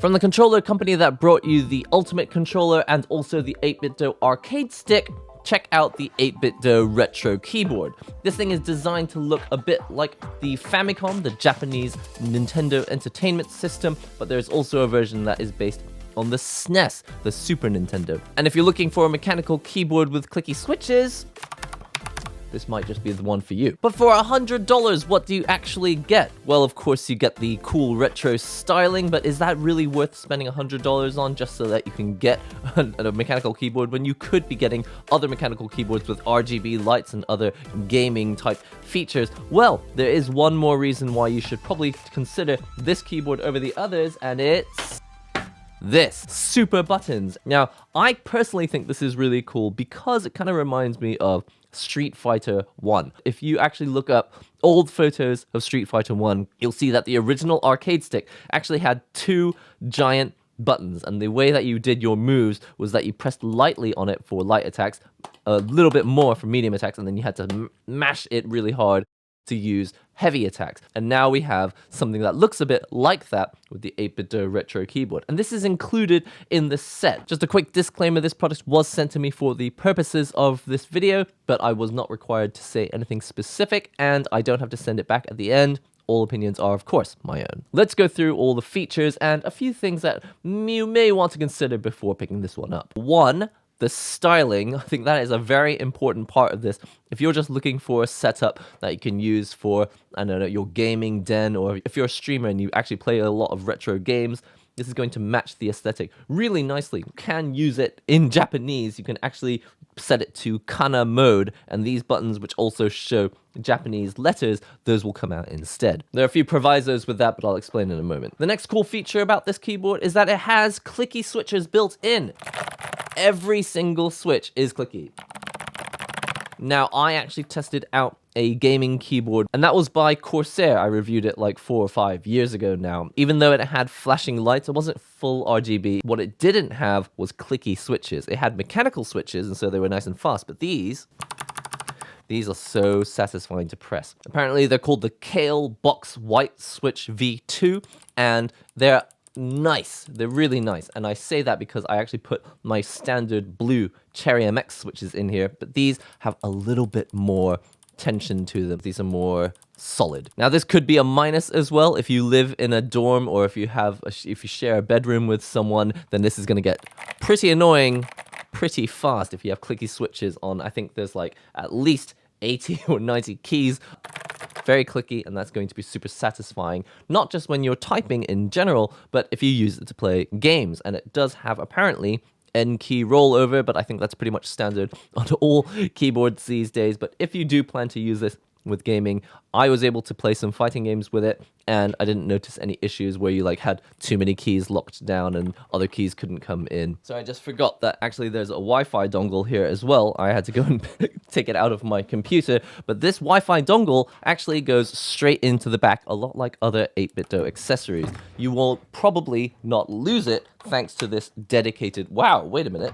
From the controller company that brought you the Ultimate controller and also the 8BitDo arcade stick, check out the 8BitDo Retro keyboard. This thing is designed to look a bit like the Famicom, the Japanese Nintendo Entertainment System, but there's also a version that is based on the SNES, the Super Nintendo. And if you're looking for a mechanical keyboard with clicky switches, this might just be the one for you. But for $100, what do you actually get? Well, of course, you get the cool retro styling, but is that really worth spending $100 on just so that you can get a mechanical keyboard when you could be getting other mechanical keyboards with RGB lights and other gaming type features? Well, there is one more reason why you should probably consider this keyboard over the others, and it's this, super buttons. Now, I personally think this is really cool because it kind of reminds me of Street Fighter 1. If you actually look up old photos of Street Fighter 1, you'll see that the original arcade stick actually had two giant buttons, and the way that you did your moves was that you pressed lightly on it for light attacks, a little bit more for medium attacks, and then you had to mash it really hard to use heavy attacks. And now we have something that looks a bit like that with the 8BitDo Retro keyboard. And this is included in the set. Just a quick disclaimer, this product was sent to me for the purposes of this video, but I was not required to say anything specific, and I don't have to send it back at the end. All opinions are, of course, my own. Let's go through all the features and a few things that you may want to consider before picking this one up. One, the styling. I think that is a very important part of this. If you're just looking for a setup that you can use for, I don't know, your gaming den, or if you're a streamer and you actually play a lot of retro games, this is going to match the aesthetic really nicely. You can use it in Japanese. You can actually set it to kana mode, and these buttons, which also show Japanese letters, those will come out instead. There are a few provisos with that, but I'll explain in a moment. The next cool feature about this keyboard is that it has clicky switches built in. Every single switch is clicky. Now, I actually tested out a gaming keyboard, and that was by Corsair. I reviewed it like 4 or 5 years ago now. Even though it had flashing lights, it wasn't full RGB. What it didn't have was clicky switches. It had mechanical switches, and so they were nice and fast, but these are so satisfying to press. Apparently, they're called the Kale Box White Switch V2, and they're nice. They're really nice. And I say that because I actually put my standard blue Cherry MX switches in here, but these have a little bit more tension to them. These are more solid. Now, this could be a minus as well. If you live in a dorm, or if you share a bedroom with someone, then this is going to get pretty annoying pretty fast if you have clicky switches on. I think there's like at least 80 or 90 keys. Very clicky, and that's going to be super satisfying, not just when you're typing in general, but if you use it to play games. And it does have apparently N key rollover, but I think that's pretty much standard on all keyboards these days. But if you do plan to use this with gaming, I was able to play some fighting games with it, and I didn't notice any issues where you like had too many keys locked down and other keys couldn't come in. So I just forgot that actually there's a Wi-Fi dongle here as well. I had to go and take it out of my computer, but this Wi-Fi dongle actually goes straight into the back, a lot like other 8BitDo accessories. You will probably not lose it thanks to this dedicated, wow, wait a minute.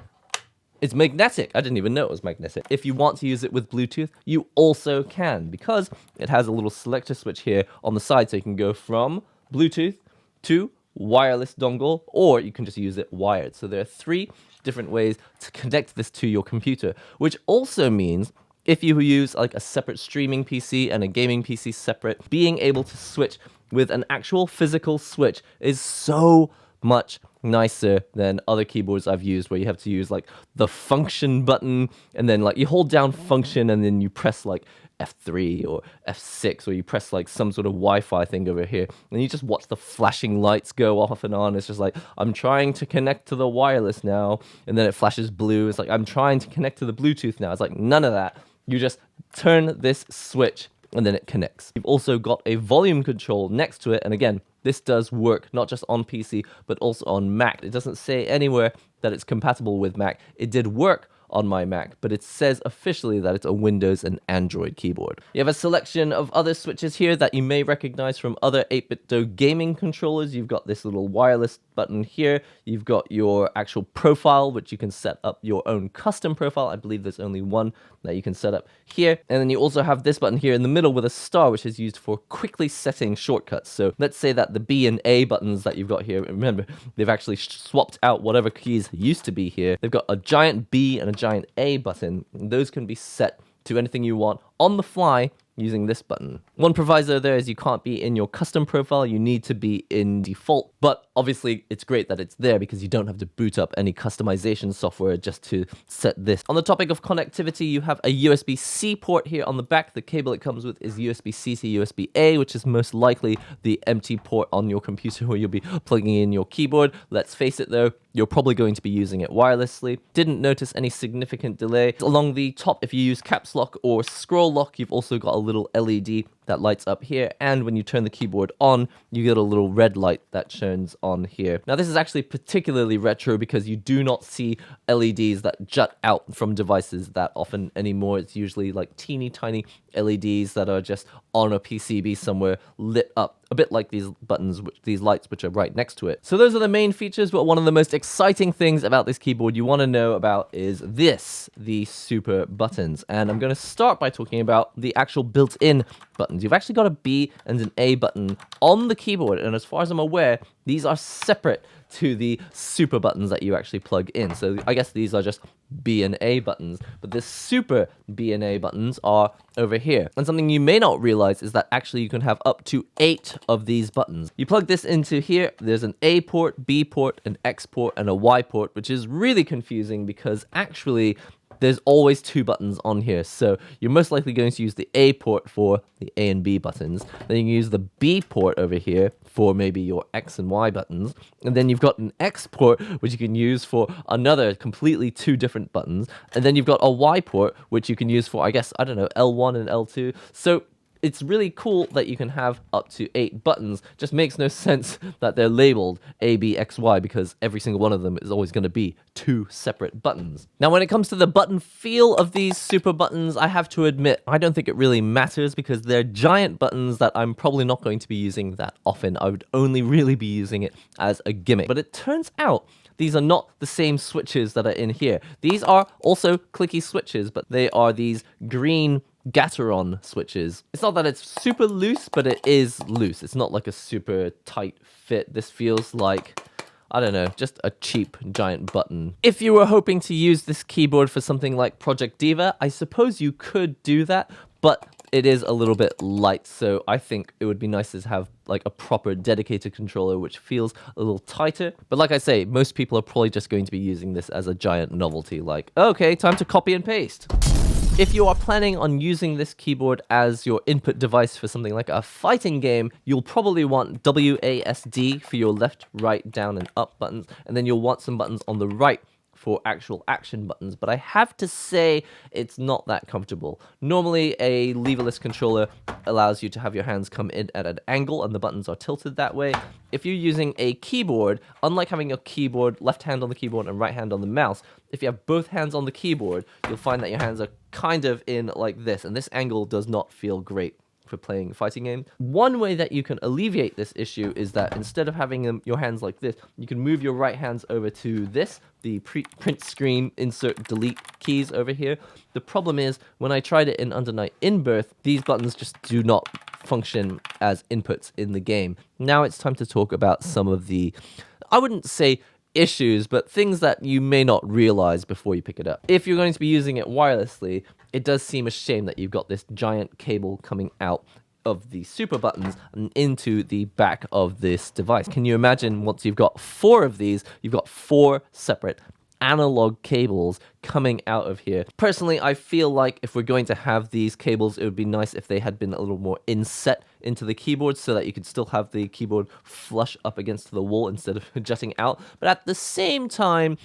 It's magnetic. I didn't even know it was magnetic. If you want to use it with Bluetooth, you also can, because it has a little selector switch here on the side, so you can go from Bluetooth to wireless dongle, or you can just use it wired. So there are 3 different ways to connect this to your computer, which also means if you use like a separate streaming PC and a gaming PC separate, being able to switch with an actual physical switch is so much nicer than other keyboards I've used where you have to use like the function button, and then like you hold down function and then you press like F3 or F6, or you press like some sort of Wi-Fi thing over here, and you just watch the flashing lights go off and on. It's just like, I'm trying to connect to the wireless now, and then it flashes blue. It's like, I'm trying to connect to the Bluetooth now. It's like, none of that. You just turn this switch and then it connects. You've also got a volume control next to it, and again, this does work not just on PC, but also on Mac. It doesn't say anywhere that it's compatible with Mac. It did work on my Mac, but it says officially that it's a Windows and Android keyboard. You have a selection of other switches here that you may recognize from other 8BitDo gaming controllers. You've got this little wireless button here. You've got your actual profile, which you can set up your own custom profile. I believe there's only one that you can set up here. And then you also have this button here in the middle with a star, which is used for quickly setting shortcuts. So let's say that the B and A buttons that you've got here, remember, they've actually swapped out whatever keys used to be here. They've got a giant B and a giant A button. And those can be set to anything you want on the fly using this button. One proviso there is you can't be in your custom profile, you need to be in default, but obviously it's great that it's there because you don't have to boot up any customization software just to set this. On the topic of connectivity, you have a USB-C port here on the back. The cable it comes with is USB-C to USB-A, which is most likely the empty port on your computer where you'll be plugging in your keyboard. Let's face it though, you're probably going to be using it wirelessly. Didn't notice any significant delay. Along the top, if you use caps lock or scroll lock, you've also got a little LED that lights up here, and when you turn the keyboard on, you get a little red light that shines on here. Now this is actually particularly retro because you do not see LEDs that jut out from devices that often anymore. It's usually like teeny tiny LEDs that are just on a PCB somewhere lit up, a bit like these buttons, these lights which are right next to it. So those are the main features, but one of the most exciting things about this keyboard you want to know about is this, the super buttons. And I'm going to start by talking about the actual built-in buttons. You've actually got a B and an A button on the keyboard, and as far as I'm aware, these are separate to the super buttons that you actually plug in. So I guess these are just B and A buttons, but the super B and A buttons are over here. And something you may not realize is that actually you can have up to 8 of these buttons. You plug this into here, there's an A port, B port, an X port, and a Y port, which is really confusing because actually there's always 2 buttons on here. So you're most likely going to use the A port for the A and B buttons. Then you can use the B port over here for maybe your X and Y buttons. And then you've got an X port, which you can use for another completely 2 different buttons. And then you've got a Y port, which you can use for, I guess, I don't know, L1 and L2. So it's really cool that you can have up to 8 buttons. Just makes no sense that they're labeled A, B, X, Y because every single one of them is always going to be 2 separate buttons. Now, when it comes to the button feel of these super buttons, I have to admit, I don't think it really matters because they're giant buttons that I'm probably not going to be using that often. I would only really be using it as a gimmick. But it turns out these are not the same switches that are in here. These are also clicky switches, but they are these green Gateron switches. It's not that it's super loose, but it is loose. It's not like a super tight fit. This feels like, I don't know, just a cheap giant button. If you were hoping to use this keyboard for something like Project Diva, I suppose you could do that, but it is a little bit light, so I think it would be nice to have like a proper dedicated controller which feels a little tighter. But like I say, most people are probably just going to be using this as a giant novelty, like, okay, time to copy and paste. If you are planning on using this keyboard as your input device for something like a fighting game, you'll probably want WASD for your left, right, down, and up buttons, and then you'll want some buttons on the right for actual action buttons, but I have to say it's not that comfortable. Normally, a leverless controller allows you to have your hands come in at an angle and the buttons are tilted that way. If you're using a keyboard, unlike having a keyboard, left hand on the keyboard and right hand on the mouse, if you have both hands on the keyboard, you'll find that your hands are kind of in like this, and this angle does not feel great for playing fighting games. One way that you can alleviate this issue is that instead of having your hands like this, you can move your right hands over to this, the print screen, insert, delete keys over here. The problem is, when I tried it in Under Night In-Birth, these buttons just do not function as inputs in the game. Now it's time to talk about some of the, I wouldn't say issues, but things that you may not realize before you pick it up. If you're going to be using it wirelessly, it does seem a shame that you've got this giant cable coming out of the super buttons and into the back of this device. Can you imagine once you've got 4 of these, you've got 4 separate analog cables coming out of here. Personally, I feel like if we're going to have these cables, it would be nice if they had been a little more inset into the keyboard so that you could still have the keyboard flush up against the wall instead of jutting out. But at the same time,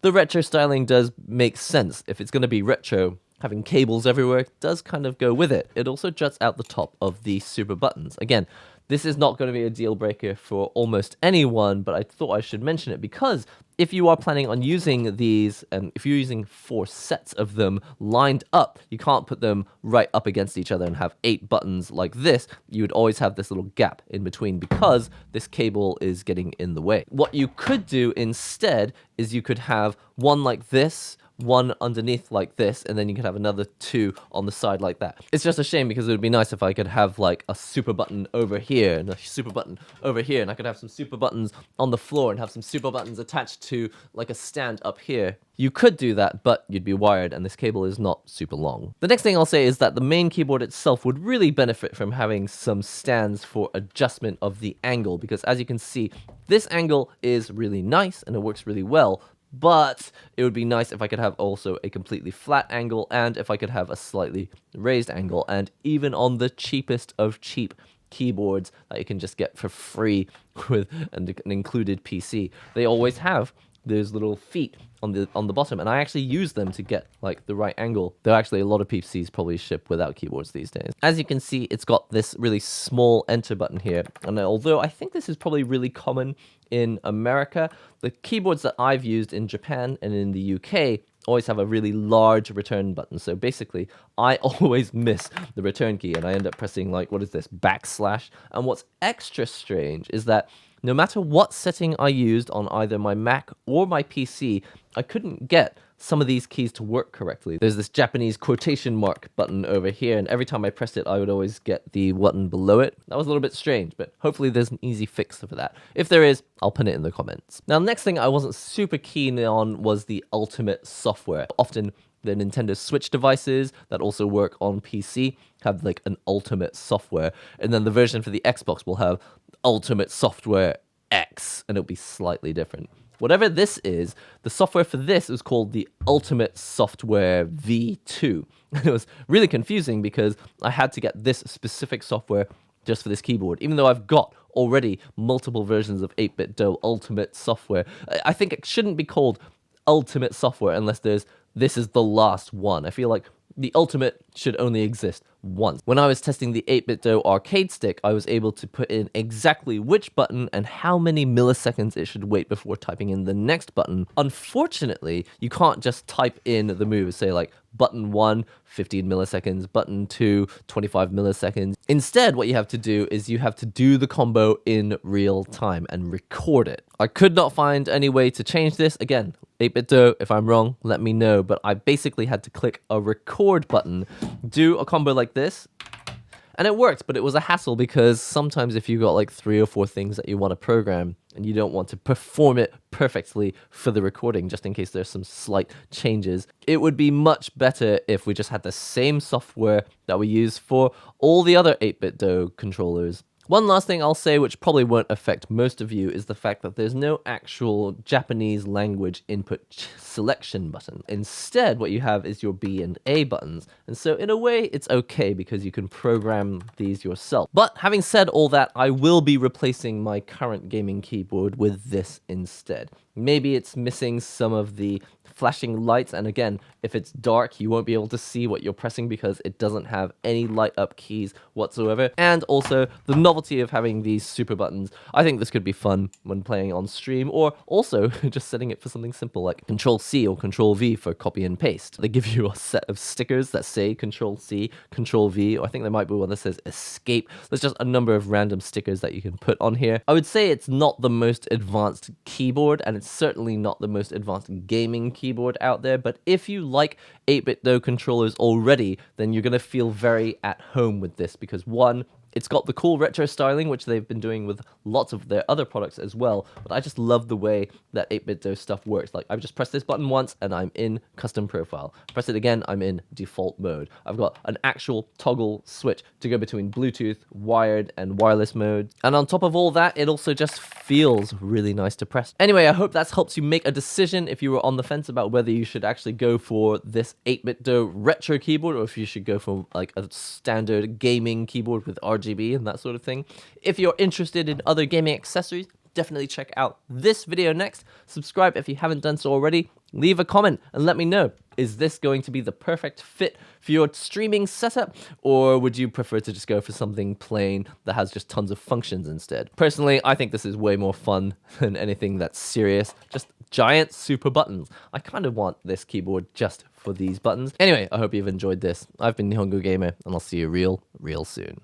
the retro styling does make sense. If it's going to be retro, having cables everywhere does kind of go with it. It also juts out the top of the super buttons. Again, this is not going to be a deal breaker for almost anyone, but I thought I should mention it because if you are planning on using these, and if you're using 4 sets of them lined up, you can't put them right up against each other and have 8 buttons like this. You would always have this little gap in between because this cable is getting in the way. What you could do instead is you could have one like this, one underneath like this, and then you could have another 2 on the side like that. It's just a shame because it would be nice if I could have like a super button over here and a super button over here, and I could have some super buttons on the floor and have some super buttons attached to like a stand up here. You could do that, but you'd be wired, and this cable is not super long. The next thing I'll say is that the main keyboard itself would really benefit from having some stands for adjustment of the angle, because as you can see, this angle is really nice and it works really well, but it would be nice if I could have also a completely flat angle, and if I could have a slightly raised angle, and even on the cheapest of cheap keyboards that you can just get for free with an included PC, they always have those little feet on the bottom, and I actually use them to get like the right angle. Though actually a lot of PCs probably ship without keyboards these days. As you can see, it's got this really small enter button here, and although I think this is probably really common in America, the keyboards that I've used in Japan and in the UK always have a really large return button. So basically, I always miss the return key, and I end up pressing like, what is this, backslash? And what's extra strange is that no matter what setting I used on either my Mac or my PC, I couldn't get some of these keys to work correctly. There's this Japanese quotation mark button over here, and every time I pressed it, I would always get the button below it. That was a little bit strange, but hopefully there's an easy fix for that. If there is, I'll put it in the comments. Now, the next thing I wasn't super keen on was the ultimate software. Often, the Nintendo Switch devices that also work on PC have like an ultimate software, and then the version for the Xbox will have Ultimate Software X, and it'll be slightly different. Whatever this is, the software for this is called the Ultimate Software V2. It was really confusing because I had to get this specific software just for this keyboard, even though I've got already multiple versions of 8BitDo Ultimate Software. I think it shouldn't be called Ultimate Software unless this is the last one. I feel like the Ultimate should only exist once. When I was testing the 8BitDo arcade stick, I was able to put in exactly which button and how many milliseconds it should wait before typing in the next button. Unfortunately, you can't just type in the moves, say like button 1, 15 milliseconds, button 2, 25 milliseconds. Instead, what you have to do is you have to do the combo in real time and record it. I could not find any way to change this. Again, 8BitDo, if I'm wrong, let me know, but I basically had to click a record button, do a combo like this, and it worked, but it was a hassle because sometimes if you got like 3 or 4 things that you want to program and you don't want to perform it perfectly for the recording, just in case there's some slight changes, it would be much better if we just had the same software that we use for all the other 8BitDo controllers. One last thing I'll say, which probably won't affect most of you, is the fact that there's no actual Japanese language input selection button. Instead, what you have is your B and A buttons. And so in a way, it's okay because you can program these yourself. But having said all that, I will be replacing my current gaming keyboard with this instead. Maybe it's missing some of the flashing lights, and again, if it's dark, you won't be able to see what you're pressing because it doesn't have any light up keys whatsoever. And also, the novelty of having these super buttons. I think this could be fun when playing on stream, or also just setting it for something simple like Control-C or Control-V for copy and paste. They give you a set of stickers that say Control-C, Control-V, or I think there might be one that says Escape. There's just a number of random stickers that you can put on here. I would say it's not the most advanced keyboard, and it's certainly not the most advanced gaming keyboard out there, but if you like 8BitDo controllers already, then you're going to feel very at home with this because one, it's got the cool retro styling, which they've been doing with lots of their other products as well, but I just love the way that 8BitDo stuff works. Like, I've just pressed this button once, and I'm in custom profile. Press it again, I'm in default mode. I've got an actual toggle switch to go between Bluetooth, wired, and wireless mode. And on top of all that, it also just feels really nice to press. Anyway, I hope that helps you make a decision if you were on the fence about whether you should actually go for this 8BitDo retro keyboard, or if you should go for like a standard gaming keyboard with RGB and that sort of thing. If you're interested in other gaming accessories, definitely check out this video next. Subscribe if you haven't done so already. Leave a comment and let me know, is this going to be the perfect fit for your streaming setup, or would you prefer to just go for something plain that has just tons of functions instead? Personally, I think this is way more fun than anything that's serious. Just giant super buttons. I kind of want this keyboard just for these buttons. Anyway, I hope you've enjoyed this. I've been NihongoGamer, and I'll see you real soon.